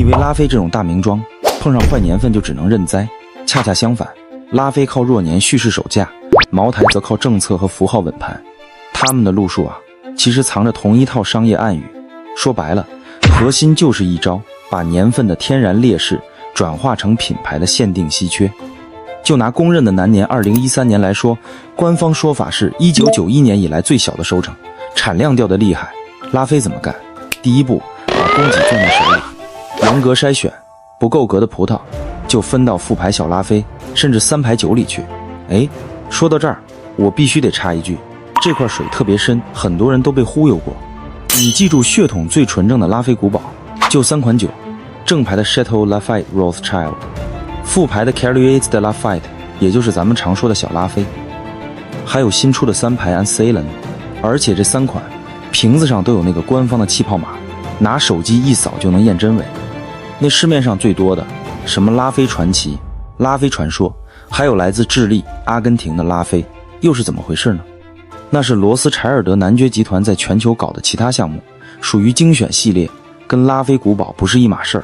为拉菲这种大名庄碰上坏年份就只能认栽，恰恰相反，拉菲靠弱年蓄势守价，茅台则靠政策和符号稳盘。他们的路数啊，其实藏着同一套商业暗语。说白了，核心就是一招，把年份的天然劣势转化成品牌的限定稀缺。就拿公认的南年2013年来说，官方说法是1991年以来最小的收成，产量掉得厉害。拉菲怎么干？第一步，把供给攥在手里，严格筛选，不够格的葡萄就分到副牌小拉菲甚至3牌酒里去。说到这儿，我必须得插一句，这块水特别深，很多人都被忽悠过。你记住，血统最纯正的拉菲古堡就3款酒，正牌的 Chateau Lafite Rothschild， 副牌的 Caluets de Lafite， 也就是咱们常说的小拉菲，还有新出的3牌 Ancillon， 而且这3款瓶子上都有那个官方的气泡码，拿手机一扫就能验真伪。那市面上最多的什么拉菲传奇、拉菲传说，还有来自智利、阿根廷的拉菲，又是怎么回事呢？那是罗斯柴尔德男爵集团在全球搞的其他项目，属于精选系列，跟拉菲古堡不是一码事儿。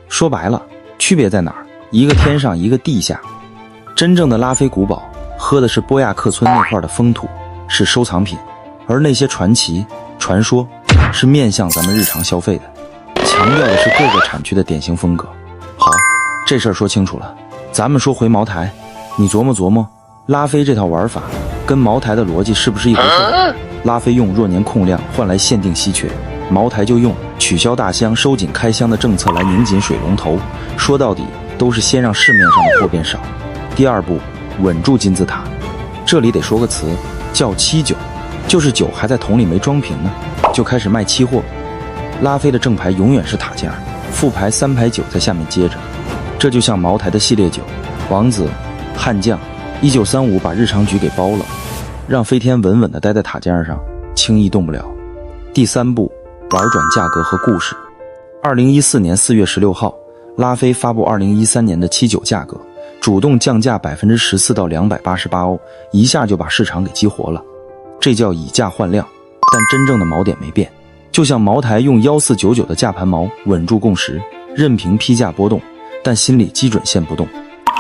说白了，区别在哪儿？一个天上，一个地下。真正的拉菲古堡喝的是波亚克村那块的风土，是收藏品，而那些传奇、传说是面向咱们日常消费的，强调的是各个产区的典型风格。好，这事儿说清楚了，咱们说回茅台，你琢磨琢磨，拉菲这套玩法跟茅台的逻辑是不是一回事？拉菲用弱年控量换来限定稀缺，茅台就用取消大箱收紧开箱的政策来拧紧水龙头。说到底都是先让市面上的货变少，第二步稳住金字塔。这里得说个词叫期酒，就是酒还在桶里没装瓶呢，就开始卖期货。拉菲的正牌永远是塔尖，副牌3牌酒在下面接着。这就像茅台的系列酒王子、悍将1935把日常局给包了，让飞天稳稳地待在塔尖上，轻易动不了。第3步，玩转价格和故事。2014年4月16号，拉菲发布2013年的期酒价格，主动降价14%到288欧，一下就把市场给激活了。这叫以价换量，但真正的锚点没变，就像茅台用1499的价盘锚稳住共识，任凭批价波动，但心里基准线不动。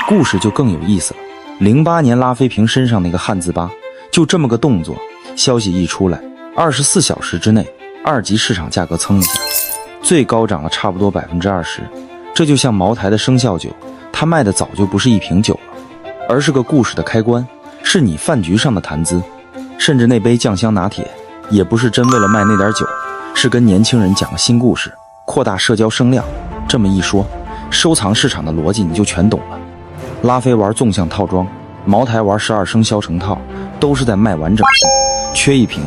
故事就更有意思了。08年拉菲瓶身上那个汉字疤，就这么个动作，消息一出来，24小时之内2级市场价格蹭一下，最高涨了差不多20%。这就像茅台的生肖酒，它卖的早就不是一瓶酒了，而是个故事的开关，是你饭局上的谈资。甚至那杯酱香拿铁也不是真为了卖那点酒，是跟年轻人讲个新故事，扩大社交声量。这么一说，收藏市场的逻辑你就全懂了。拉菲玩纵向套装，茅台玩12生肖成套，都是在卖完整性，缺一瓶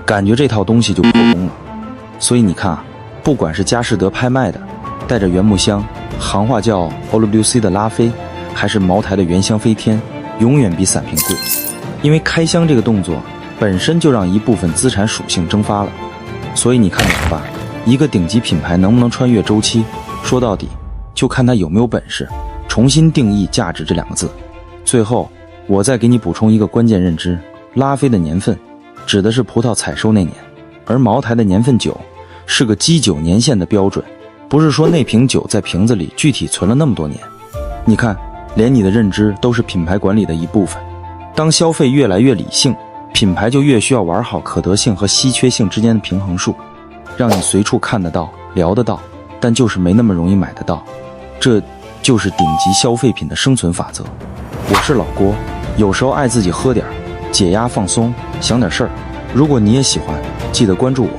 感觉这套东西就破功了。所以你看啊，不管是佳士得拍卖的带着原木香，行话叫 Olduc 的拉菲，还是茅台的原香飞天，永远比散瓶贵。因为开箱这个动作本身就让一部分资产属性蒸发了。所以你看怎么办？一个顶级品牌能不能穿越周期，说到底就看它有没有本事重新定义价值这2个字。最后我再给你补充一个关键认知，拉菲的年份指的是葡萄采收那年，而茅台的年份9是个基酒年限的标准，不是说那瓶酒在瓶子里具体存了那么多年。你看，连你的认知都是品牌管理的一部分。当消费越来越理性，品牌就越需要玩好可得性和稀缺性之间的平衡数，让你随处看得到、聊得到，但就是没那么容易买得到。这就是顶级消费品的生存法则。我是老郭，有时候爱自己喝点，解压放松，想点事儿。如果你也喜欢，记得关注我。